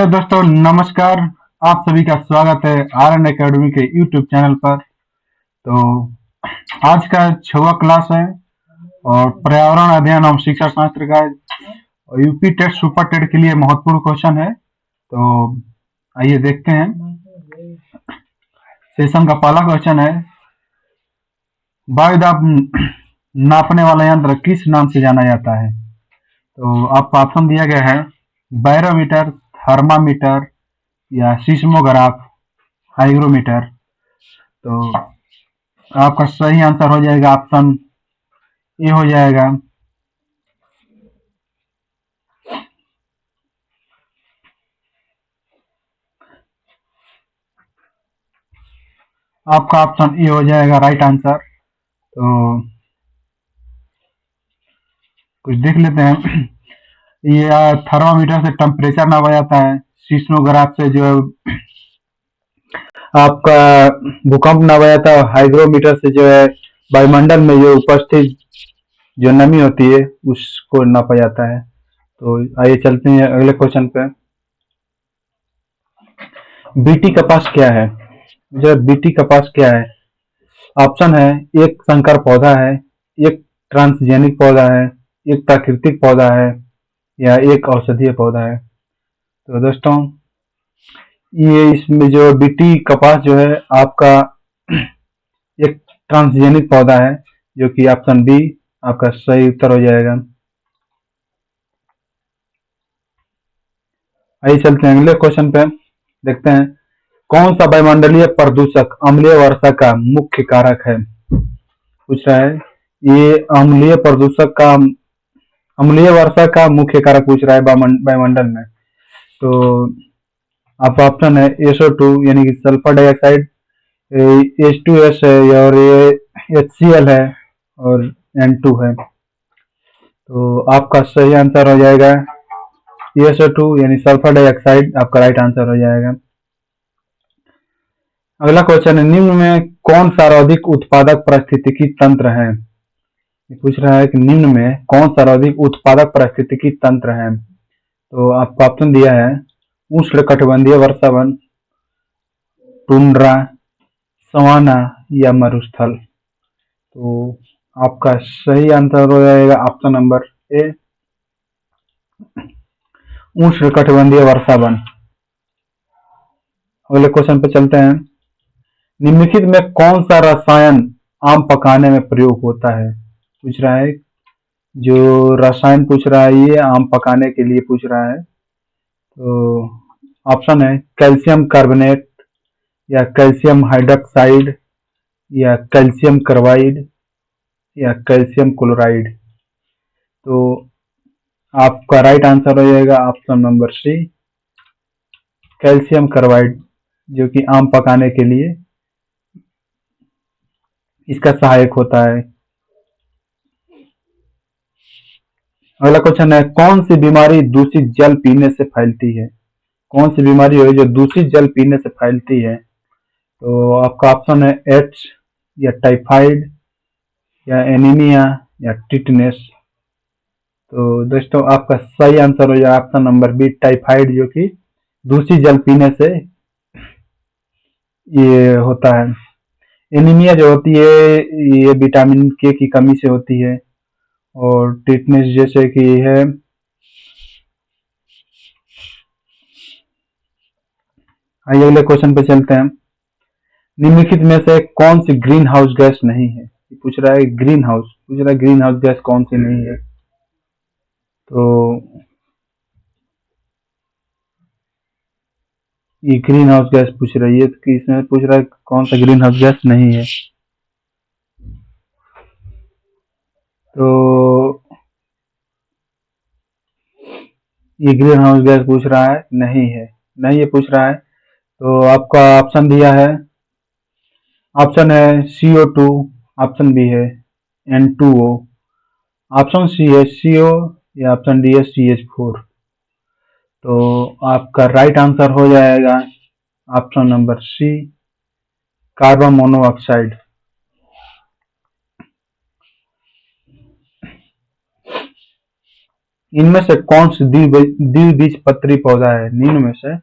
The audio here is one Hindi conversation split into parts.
तो दोस्तों नमस्कार। आप सभी का स्वागत है आर एन अकेडमी के यूट्यूब चैनल पर। तो आज का 6वां क्लास है और पर्यावरण अध्ययन एवं शिक्षा शास्त्र का यूपी टेट सुपर टेट के लिए महत्वपूर्ण क्वेश्चन है। तो आइए देखते हैं। सेशन का पहला क्वेश्चन है, वायु दाब नापने वाला यंत्र किस नाम से जाना जाता है? तो आपको ऑप्शन दिया गया है बैरोमीटर, थर्मामीटर या सिस्मोग्राफ, हाइग्रोमीटर। तो आपका सही आंसर हो जाएगा ऑप्शन ए हो जाएगा। आपका ऑप्शन ए हो जाएगा राइट आंसर। तो कुछ देख लेते हैं। ये थर्मामीटर से टेम्परेचर नापा जाता है, सिस्मोग्राफ से जो आपका भूकंप नापा जाता है, हाइग्रोमीटर से जो है वायुमंडल में जो उपस्थित जो नमी होती है उसको नापा जाता है। तो आइए चलते हैं अगले क्वेश्चन पे। बीटी कपास क्या है? जो बीटी कपास क्या है? ऑप्शन है, एक संकर पौधा है, एक ट्रांसजेनिक पौधा है, एक प्राकृतिक पौधा है या एक औषधीय पौधा है। तो दोस्तों ये इसमें जो बीटी कपास जो है आपका एक ट्रांसजेनिक पौधा है, जो कि ऑप्शन बी आपका सही उत्तर हो जाएगा। आइए चलते हैं अगले क्वेश्चन पे, देखते हैं कौन सा वायुमंडलीय प्रदूषक अम्लीय वर्षा का मुख्य कारक है? पूछ रहा है ये अम्लीय प्रदूषक का अम्लीय वर्षा का मुख्य कारक पूछ रहा है वायुमंडल में। तो आपका ऑप्शन है SO2 यानी कि सल्फर डाइऑक्साइड, H2S है और ये HCl है और N2 है। तो आपका सही आंसर हो जाएगा SO2 यानी सल्फर डाइऑक्साइड, आपका राइट आंसर हो जाएगा। अगला क्वेश्चन है, निम्न में कौन सर्वाधिक उत्पादक पारिस्थितिकी तंत्र है? पूछ रहा है कि निम्न में कौन सर्वाधिक उत्पादक पारिस्थितिकी तंत्र है? तो आपको ऑप्शन दिया है उष्णकटिबंधीय वर्षावन, टुंड्रा, सवाना या मरुस्थल। तो आपका सही आंसर हो जाएगा ऑप्शन नंबर ए, उष्णकटिबंधीय वर्षावन। अगले क्वेश्चन पे चलते हैं, निम्नलिखित में कौन सा रसायन आम पकाने में प्रयोग होता है? पूछ रहा है, जो रसायन पूछ रहा है ये आम पकाने के लिए पूछ रहा है। तो ऑप्शन है कैल्शियम कार्बोनेट या कैल्शियम हाइड्रोक्साइड या कैल्शियम कार्बाइड या कैल्शियम क्लोराइड। तो आपका राइट आंसर हो जाएगा option number C, calcium carbide, जो कि आम पकाने के लिए इसका सहायक होता है। अगला क्वेश्चन है, कौन सी बीमारी दूषित जल पीने से फैलती है? कौन सी बीमारी है जो दूषित जल पीने से फैलती है? तो आपका ऑप्शन है एड्स या टाइफाइड या एनीमिया या टिटनेस। तो दोस्तों आपका सही आंसर हो जाएगा ऑप्शन नंबर बी, टाइफाइड, जो कि दूषित जल पीने से ये होता है। एनीमिया जो होती है ये विटामिन के की कमी से होती है और टिटनेस जैसे कि है। आइए अगले क्वेश्चन पे चलते हैं, निम्नलिखित में से कौन सी ग्रीन हाउस गैस नहीं है? पूछ रहा है ग्रीन हाउस, पूछ रहा है ग्रीन हाउस गैस कौन सी नहीं है? तो ये ग्रीन हाउस गैस पूछ रही है कि इसमें पूछ रहा है कौन सा ग्रीन हाउस गैस नहीं है। तो ये ग्रीन हाउस गैस पूछ रहा है नहीं है, नहीं ये पूछ रहा है। तो आपका ऑप्शन दिया है, ऑप्शन है CO2, ऑप्शन बी है N2O, ऑप्शन सी है CO या ऑप्शन डी है CH4। तो आपका राइट आंसर हो जाएगा option number C, carbon monoxide. इनमें से कौन सी द्विबीजपत्री पौधा है? निम्न में से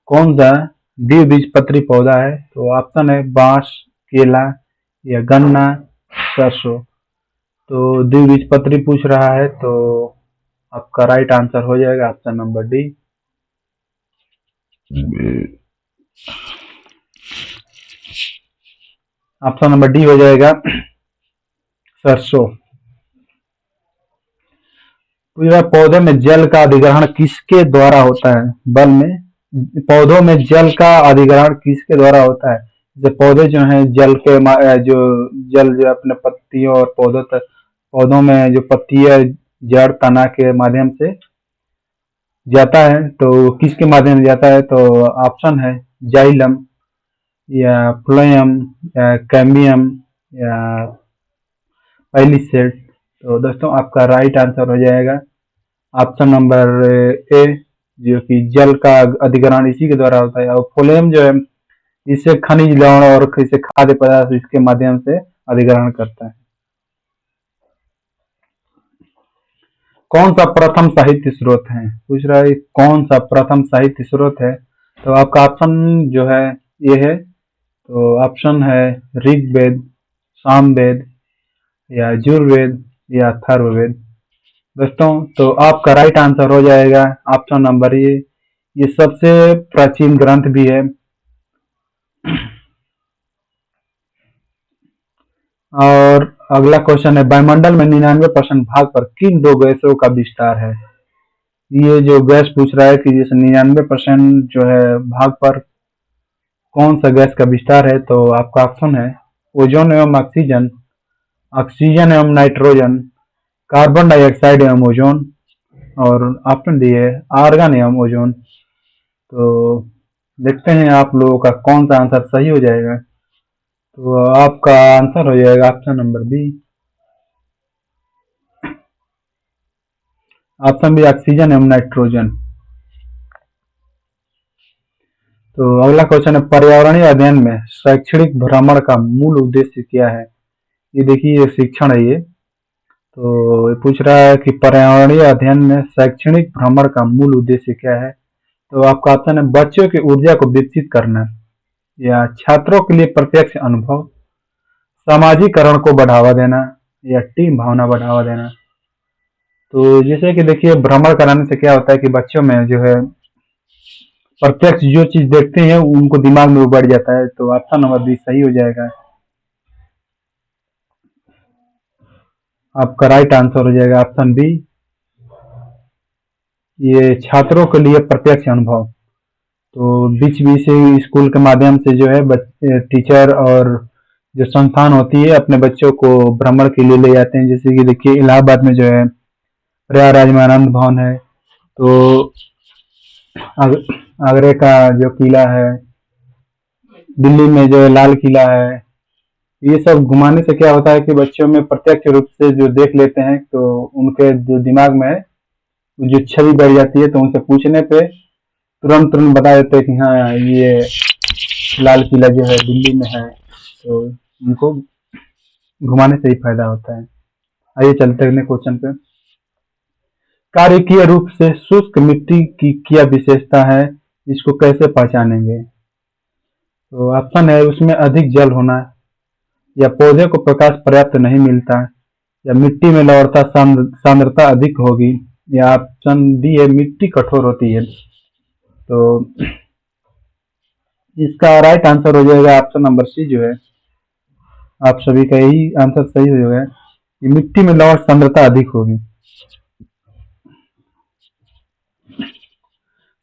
कौन सा द्विबीजपत्री पौधा है? तो ऑप्शन है बांस, केला या गन्ना, सरसों। तो द्विबीजपत्री पूछ रहा है, तो आपका राइट आंसर हो जाएगा option number D. Option number D हो जाएगा सरसों। पूरा पौधे में जल का अधिग्रहण किसके द्वारा होता है? बल में पौधों में जल का अधिग्रहण किसके द्वारा होता है? जैसे पौधे जो हैं जल के जो जल जो अपने पत्तियों और पौधों में जो पत्तियां जड़ तना के माध्यम से जाता है, तो किसके माध्यम से जाता है? तो ऑप्शन है जाइलम या फ्लोएम या कैम्बियम या पाइलिसेड। तो दोस्तों आपका राइट आंसर हो जाएगा ऑप्शन नंबर ए, जो कि जल का अधिग्रहण इसी के द्वारा होता है। और फ्लोएम जो है इससे खनिज लवण और इसे खाद्य पदार्थ इसके माध्यम से अधिग्रहण करता है। कौन सा प्रथम साहित्य स्रोत है? पूछ रहा है कौन सा प्रथम साहित्य स्रोत है? तो आपका ऑप्शन जो है ये है, तो ऑप्शन है ऋग्वेद, सामवेद या यजुर्वेद या अथर्ववेद। दोस्तों तो आपका राइट आंसर हो जाएगा ऑप्शन नंबर ये सबसे प्राचीन ग्रंथ भी है। और अगला क्वेश्चन है वायुमंडल में 99% भाग पर किन दो गैसों का विस्तार है? ये जो गैस पूछ रहा है कि जैसे 99% जो है भाग पर कौन सा गैस का विस्तार है? तो आपका ऑप्शन है ओजोन एवं ऑक्सीजन, ऑक्सीजन एवं नाइट्रोजन, कार्बन डाइऑक्साइड एवं ओजोन, और ऑप्शन डी है आर्गन एवं ओजोन। तो देखते हैं आप लोगों का कौन सा आंसर सही हो जाएगा। तो आपका आंसर हो जाएगा option number B. Option B oxygen एवं नाइट्रोजन। तो अगला क्वेश्चन है पर्यावरणीय अध्ययन में शैक्षणिक भ्रमण का मूल उद्देश्य क्या है? ये देखिए ये शिक्षण है ये। तो ये पूछ रहा है कि पर्यावरणीय अध्ययन में शैक्षणिक भ्रमण का मूल उद्देश्य क्या है? तो आपका ऑप्शन है बच्चों की ऊर्जा को विकसित करना या छात्रों के लिए प्रत्यक्ष अनुभव, सामाजिकरण को बढ़ावा देना या टीम भावना बढ़ावा देना। तो जैसे कि देखिए भ्रमण कराने से क्या होता है कि बच्चों में जो है प्रत्यक्ष जो चीज देखते हैं उनको दिमाग में बढ़ जाता है। तो ऑप्शन नंबर बी सही हो जाएगा। आपका राइट आंसर हो जाएगा ऑप्शन बी, ये छात्रों के लिए प्रत्यक्ष अनुभव। तो बीच बीच से स्कूल के माध्यम से जो है टीचर और जो संस्थान होती है अपने बच्चों को भ्रमण के लिए ले जाते हैं। जैसे कि देखिए इलाहाबाद में जो है प्रयागराज में आनंद भवन है, तो आगरे का जो किला है, दिल्ली में जो है लाल किला है, ये सब घुमाने से क्या होता है कि बच्चों में प्रत्यक्ष रूप से जो देख लेते हैं तो उनके जो दिमाग में जो छवि बढ़ जाती है, तो उनसे पूछने पे तुरंत तुरंत बता देते हैं कि हाँ ये लाल किला जो है दिल्ली में है। तो उनको घुमाने से ही फायदा होता है। आइए चलते हैं अगले क्वेश्चन पे। कार्यकीय रूप से शुष्क मिट्टी की क्या विशेषता है, इसको कैसे पहचानेंगे? तो ऑप्शन है उसमें अधिक जल होना, या पौधे को प्रकाश पर्याप्त नहीं मिलता, या मिट्टी में लवणता सांद्रता अधिक होगी, या ऑप्शन डी है मिट्टी कठोर होती है। तो इसका राइट आंसर हो जाएगा ऑप्शन नंबर सी जो है, आप सभी का यही आंसर सही हो जाएगा कि मिट्टी में लवण सांद्रता अधिक होगी।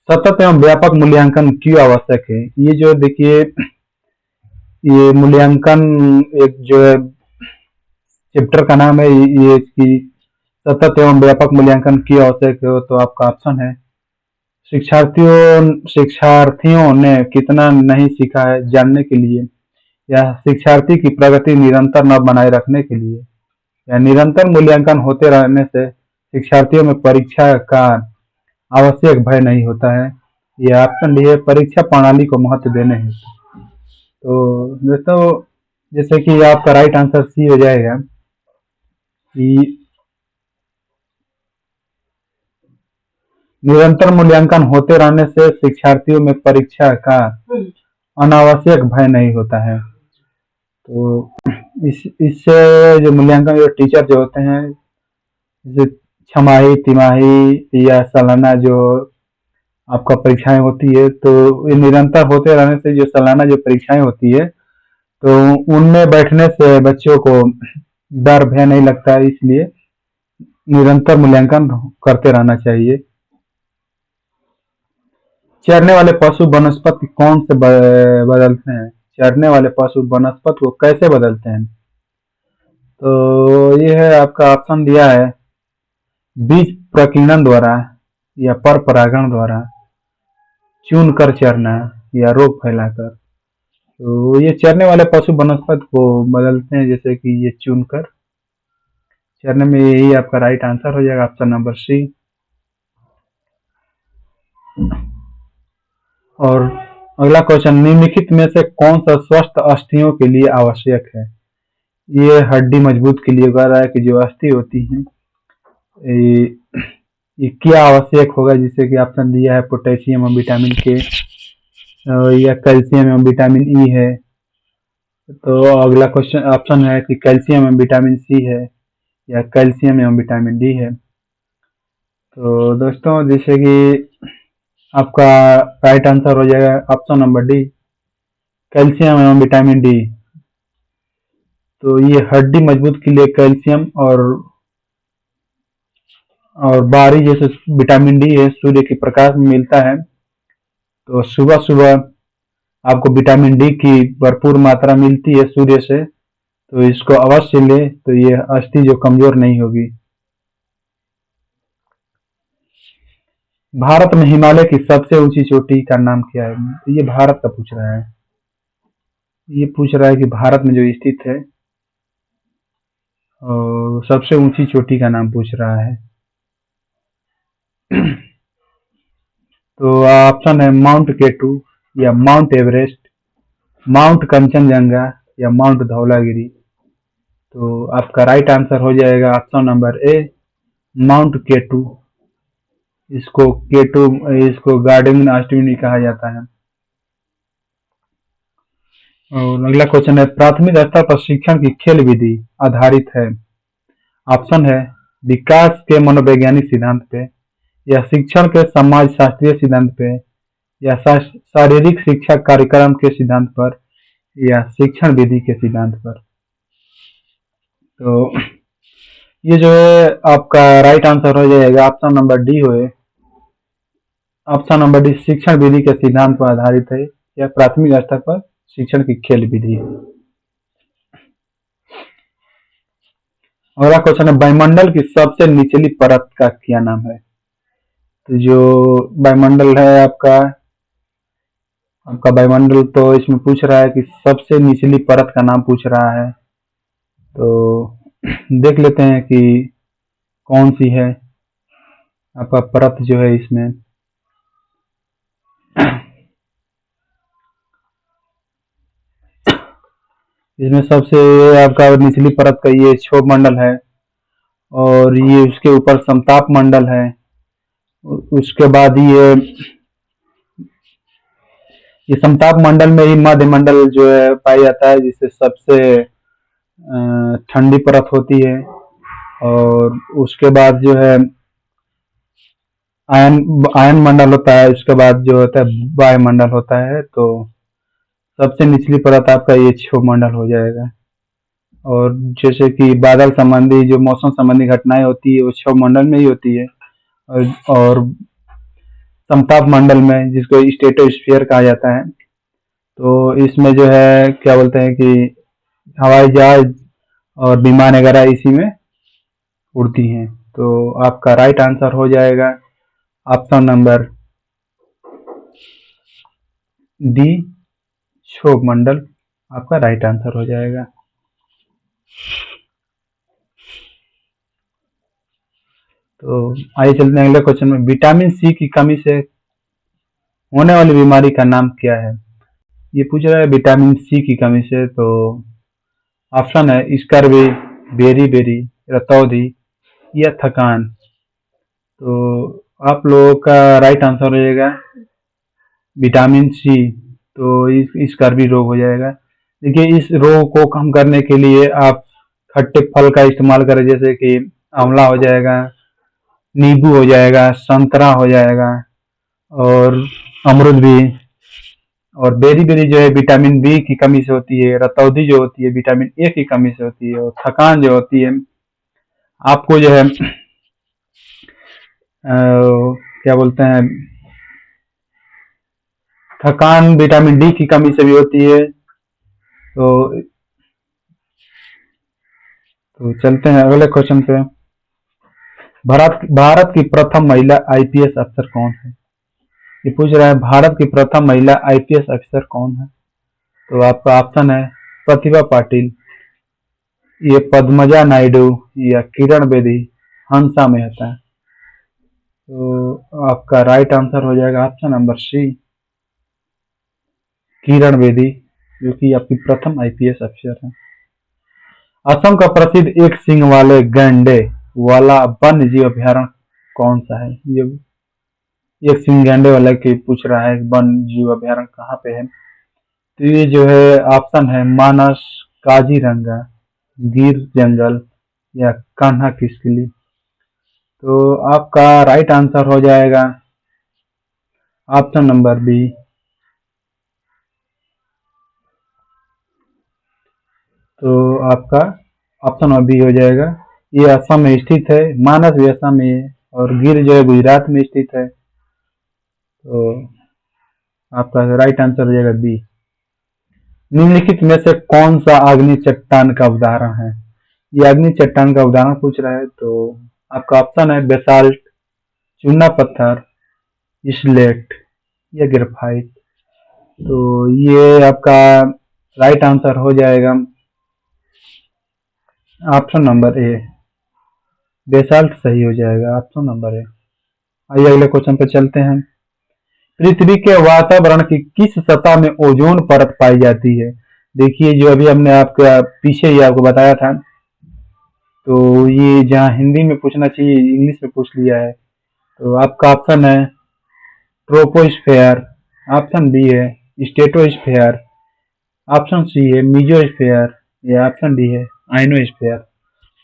सतत एवं व्यापक मूल्यांकन क्यों आवश्यक है? ये जो देखिए ये मूल्यांकन एक जो है चैप्टर का नाम है, ये इसकी सतत एवं व्यापक मूल्यांकन क्यों आवश्यक है? तो आपका ऑप्शन है शिक्षार्थियों ने कितना नहीं सीखा है जानने के लिए, या शिक्षार्थी की प्रगति निरंतर न बनाए रखने के लिए, या निरंतर मूल्यांकन होते रहने से शिक्षार्थियों में परीक्षा का आवश्यक भय नहीं होता है, या ऑप्शन डी है परीक्षा प्रणाली को महत्व देने हेतु। तो दोस्तों जैसे कि आपका राइट आंसर सी हो जाएगा कि निरंतर मूल्यांकन होते रहने से शिक्षार्थियों में परीक्षा का अनावश्यक भय नहीं होता है। तो इससे जो मूल्यांकन जो टीचर जो होते हैं, जो छमाही, तिमाही या सालाना जो आपका परीक्षाएं होती है, तो ये निरंतर होते रहने से जो सालाना जो परीक्षाएं होती है, तो उनमें बैठने से बच्चों को डर भय नहीं लगता है, इसलिए निरंतर मूल्यांकन करते रहना चाहिए। चरने वाले पशु वनस्पति कौन से बदलते हैं? चरने वाले पशु वनस्पति को कैसे बदलते हैं? तो ये है आपका ऑप्शन दिया है, बीज प्रकीर्णन द्वारा या पर परागण द्वारा, चुन कर चरना या रोग फैलाकर। तो ये चरने वाले पशु वनस्पति को बदलते हैं, जैसे कि ये चुन कर चरने में। यही आपका राइट आंसर हो जाएगा, ऑप्शन नंबर सी। और अगला क्वेश्चन, निम्नलिखित में से कौन सा स्वस्थ अस्थियों के लिए आवश्यक है? ये हड्डी मजबूत के लिए कह रहा है कि जो अस्थि होती है, ये क्या आवश्यक होगा, जिससे कि ऑप्शन दिया है पोटेशियम और विटामिन के, या कैल्शियम एवं विटामिन ई है। तो अगला क्वेश्चन ऑप्शन है कि कैल्शियम एवं विटामिन सी है या कैल्शियम एवं विटामिन डी है। तो दोस्तों, जैसे कि आपका राइट आंसर हो जाएगा ऑप्शन नंबर डी, कैल्शियम एवं विटामिन डी। तो ये हड्डी मजबूत के लिए कैल्शियम और बाहरी जैसे विटामिन डी है, सूर्य के प्रकाश में मिलता है। तो सुबह सुबह आपको विटामिन डी की भरपूर मात्रा मिलती है सूर्य से, तो इसको अवश्य ले, तो ये अस्थि जो कमजोर नहीं होगी। भारत में हिमालय की सबसे ऊंची चोटी का नाम क्या है? तो ये भारत का पूछ रहा है, ये पूछ रहा है कि भारत में जो स्थित है और सबसे ऊंची चोटी का नाम पूछ रहा है। तो ऑप्शन है माउंट केटू या माउंट एवरेस्ट, माउंट कंचनजंगा या माउंट धौलागिरी। तो आपका राइट आंसर हो जाएगा ऑप्शन नंबर ए, माउंट केटू। इसको गार्डन अष्टविनी कहा जाता है। और अगला क्वेश्चन है, प्राथमिक स्तर पर शिक्षण की खेल विधि आधारित है। ऑप्शन है विकास के मनोवैज्ञानिक सिद्धांत पे, या शिक्षण के समाज शास्त्रीय सिद्धांत पे, या शारीरिक शिक्षा कार्यक्रम के सिद्धांत पर, या शिक्षण विधि के सिद्धांत पर। तो ये जो है आपका राइट आंसर हो जाएगा ऑप्शन नंबर डी हो, ऑप्शन नंबर डी, शिक्षण विधि के सिद्धांत पर आधारित है, या प्राथमिक स्तर पर शिक्षण की खेल विधि है। अगला क्वेश्चन है, वायुमंडल की सबसे निचली परत का क्या नाम है? तो जो वायुमंडल है आपका वायुमंडल, तो इसमें पूछ रहा है कि सबसे निचली परत का नाम पूछ रहा है। तो देख लेते हैं कि कौन सी है आपका परत जो है इसमें। इसमें सबसे आपका निचली परत का ये क्षोभ मंडल है, और ये उसके ऊपर समताप मंडल है। उसके बाद ये समताप मंडल में ही मध्य मंडल जो है पाया जाता है, जिससे सबसे ठंडी परत होती है। और उसके बाद जो है आयन मंडल होता है, उसके बाद जो होता है वायुमंडल होता है। तो सबसे निचली परत आपका ये क्षोभ मंडल हो जाएगा। और जैसे कि बादल संबंधी जो मौसम संबंधी घटनाएं होती है वो क्षोभ मंडल में ही होती है, और समताप मंडल में, जिसको स्ट्रेटोस्फीयर कहा जाता है। तो इसमें जो है क्या बोलते हैं कि हवाई जहाज और विमान वगैरह इसी में उड़ती हैं। तो आपका राइट आंसर हो जाएगा ऑप्शन नंबर डी, क्षोभ मंडल आपका राइट आंसर हो जाएगा। तो आइए चलते हैं अगले क्वेश्चन में, विटामिन सी की कमी से होने वाली बीमारी का नाम क्या है? ये पूछ रहा है विटामिन सी की कमी से। तो ऑप्शन है स्कर्वी, बेरी बेरी, रतौधी या थकान। तो आप लोगों का राइट आंसर हो जाएगा विटामिन सी। तो इसका भी रोग हो जाएगा। देखिए, इस रोग को कम करने के लिए आप खट्टे फल का इस्तेमाल करें, जैसे कि आंवला हो जाएगा, नींबू हो जाएगा, संतरा हो जाएगा, और अमरूद भी। और बेरी बेरी जो है विटामिन बी की कमी से होती है, रतौंधी जो होती है विटामिन ए की कमी से होती है, और थकान जो होती है आपको जो है क्या बोलते हैं, थकान विटामिन डी की कमी से भी होती है। तो चलते हैं अगले क्वेश्चन पे। भारत भारत की प्रथम महिला आईपीएस अफसर कौन है? ये पूछ रहा है भारत की प्रथम महिला आईपीएस अफसर कौन है। तो आपका ऑप्शन है प्रतिभा पाटिल, ये पद्मजा नायडू, या किरण बेदी, हंसा मेहता। तो आपका राइट आंसर हो जाएगा ऑप्शन नंबर सी, किरण बेदी, जो कि आपकी प्रथम आईपीएस अफसर है। असम का प्रसिद्ध एक सींग वाले गैंडे वाला वन्य जीव अभयारण्य कौन सा है? ये एक सींग गैंडे वाला की पूछ रहा है वन्य जीव अभयारण्य कहाँ पे है। तो ये जो है ऑप्शन है मानस, काजीरंगा, गिर जंगल, या कान्हा किसकिली। तो आपका राइट आंसर हो जाएगा ऑप्शन नंबर बी। तो आपका ऑप्शन नंबर बी हो जाएगा। ये असम में स्थित है, मानस भी असम में है, और गिर जो है गुजरात में स्थित है। तो आपका राइट आंसर हो जाएगा बी। निम्नलिखित में से कौन सा अग्नि चट्टान का उदाहरण है? ये अग्नि चट्टान का उदाहरण पूछ रहा है। तो आपका ऑप्शन है बेसाल्ट, चूना पत्थर, स्लेट, या ग्रेफाइट। तो ये आपका राइट आंसर हो जाएगा ऑप्शन नंबर ए, बेसाल्ट सही हो जाएगा ऑप्शन नंबर ए। आइए अगले क्वेश्चन पे चलते हैं। पृथ्वी के वातावरण की किस सतह में ओजोन परत पाई जाती है? देखिए, जो अभी हमने आपका पीछे ही आपको बताया था, तो ये जहाँ हिंदी में पूछना चाहिए इंग्लिश में पूछ लिया है। तो आपका ऑप्शन है ट्रोपोस्फेयर, ऑप्शन बी है स्टेटोस्फेयर, ऑप्शन सी है मीजोस्फेयर, या ऑप्शन डी है आइनोस्फेयर।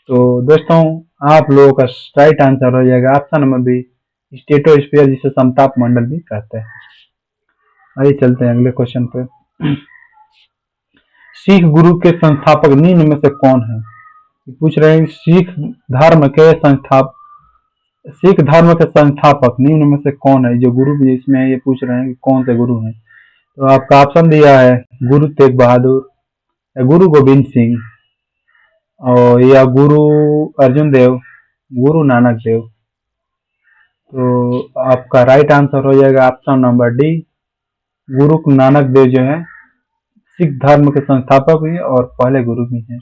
तो दोस्तों, आप लोगों का राइट आंसर हो जाएगा ऑप्शन नंबर बी, स्टेटोस्फेयर, जिसे समताप मंडल भी कहते हैं। आइए चलते हैं अगले क्वेश्चन पे। सिख गुरु के संस्थापक निम्न में से कौन है? पूछ रहे हैं सिख धर्म के संस्थापक निम्न में से कौन है? जो गुरु भी इसमें ये पूछ रहे हैं कि कौन से गुरु हैं। तो आपका ऑप्शन दिया है गुरु तेग बहादुर, या गुरु गोविंद सिंह, और या गुरु अर्जुन देव, गुरु नानक देव। तो आपका राइट आंसर हो जाएगा option number D, Guru Nanak Dev जो है सिख धर्म के संस्थापक भी और पहले गुरु भी हैं।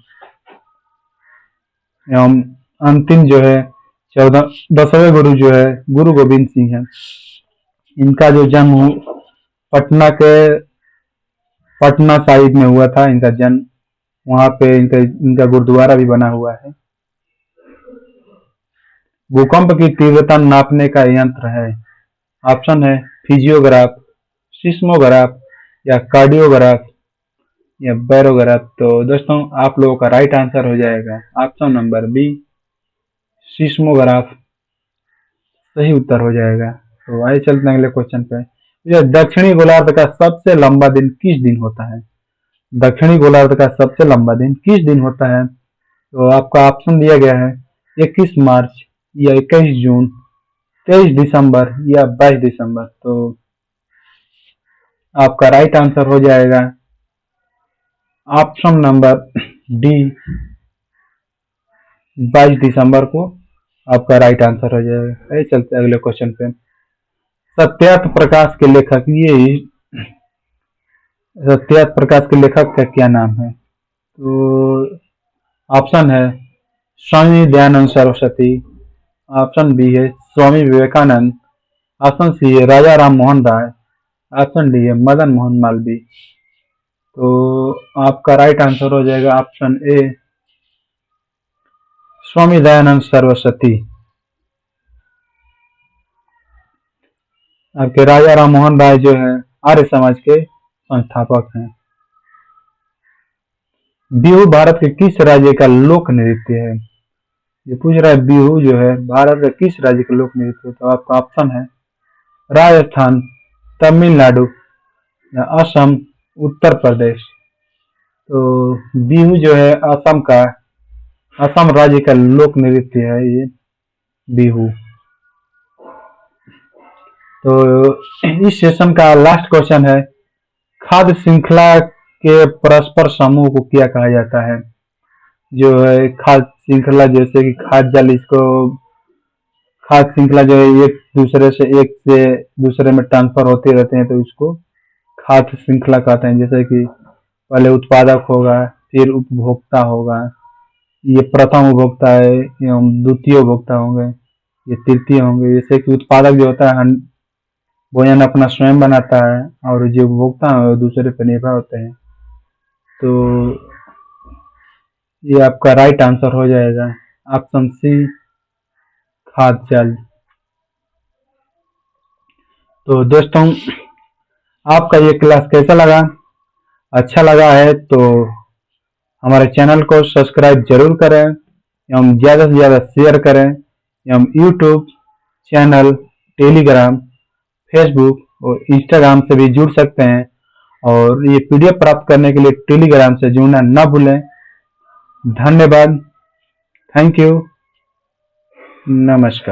एवं अंतिम जो है 10वें गुरु जो है गुरु गोविंद सिंह है। इनका जो जन्म पटना साहिब में हुआ था, इनका जन्म। वहां पे इनका गुरुद्वारा भी बना हुआ है। भूकंप की तीव्रता नापने का यंत्र है। ऑप्शन है फिजियोग्राफ, सिस्मोग्राफ, या कार्डियोग्राफ, या बैरोग्राफ। तो दोस्तों, आप लोगों का राइट आंसर हो जाएगा ऑप्शन नंबर बी, सिस्मोग्राफ सही उत्तर हो जाएगा। तो आइए चलते हैं अगले क्वेश्चन पे। यह दक्षिणी गोलार्ध का सबसे लंबा दिन किस दिन होता है? दक्षिणी गोलार्ध का सबसे लंबा दिन किस दिन होता है? तो आपका ऑप्शन दिया गया है 21 मार्च, या 21 जून, 23 दिसंबर, या 22 दिसंबर। तो आपका राइट आंसर हो जाएगा ऑप्शन नंबर डी, 22 दिसंबर को आपका राइट आंसर हो जाएगा। आइए चलते हैं अगले क्वेश्चन पे। सत्यार्थ प्रकाश के लेखक, ये सत्यार्थ प्रकाश के लेखक का क्या नाम है? तो ऑप्शन है स्वामी दयानंद सरस्वती, ऑप्शन बी है स्वामी विवेकानंद, ऑप्शन सी है राजा राम मोहन राय, ऑप्शन डी है मदन मोहन मालवीय। तो आपका राइट आंसर हो जाएगा ऑप्शन ए, स्वामी दयानंद सरस्वती। आपके राजा राम मोहन राय जो है आर्य समाज के संस्थापक हैं। बिहू भारत के किस राज्य का लोक नृत्य है? ये पूछ रहा है बिहू जो है भारत का किस राज्य का लोक नृत्य है। तो आपका ऑप्शन है राजस्थान, तमिलनाडु या असम, उत्तर प्रदेश। तो बिहू जो है असम राज्य का लोक नृत्य है ये बिहू। तो इस सेशन का लास्ट क्वेश्चन है, खाद्य श्रृंखला के परस्पर समूह को क्या कहा जाता है? जो है खाद्य श्रृंखला, जैसे कि खाद्य जाल, इसको खाद्य श्रृंखला जो है एक से दूसरे में ट्रांसफर होते रहते हैं, तो इसको खाद्य श्रृंखला कहते हैं। जैसे कि पहले उत्पादक होगा, फिर उपभोक्ता होगा, ये प्रथम उपभोक्ता है, एवं द्वितीय उपभोक्ता होंगे, ये तृतीय होंगे। जैसे कि उत्पादक जो होता है भोजन अपना स्वयं बनाता है, और जो उपभोक्ता है वो दूसरे पर निर्भर होते हैं। तो ये आपका राइट आंसर हो जाएगा ऑप्शन सी, खाद्य जाल। तो दोस्तों, आपका ये क्लास कैसा लगा? अच्छा लगा है तो हमारे चैनल को सब्सक्राइब जरूर करें, एवं ज़्यादा से ज़्यादा शेयर करें, एवं यूट्यूब चैनल, टेलीग्राम, फेसबुक और इंस्टाग्राम से भी जुड़ सकते हैं। और ये पीडीएफ प्राप्त करने के लिए टेलीग्राम से जुड़ना न भूलें। धन्यवाद। Thank you. नमस्कार।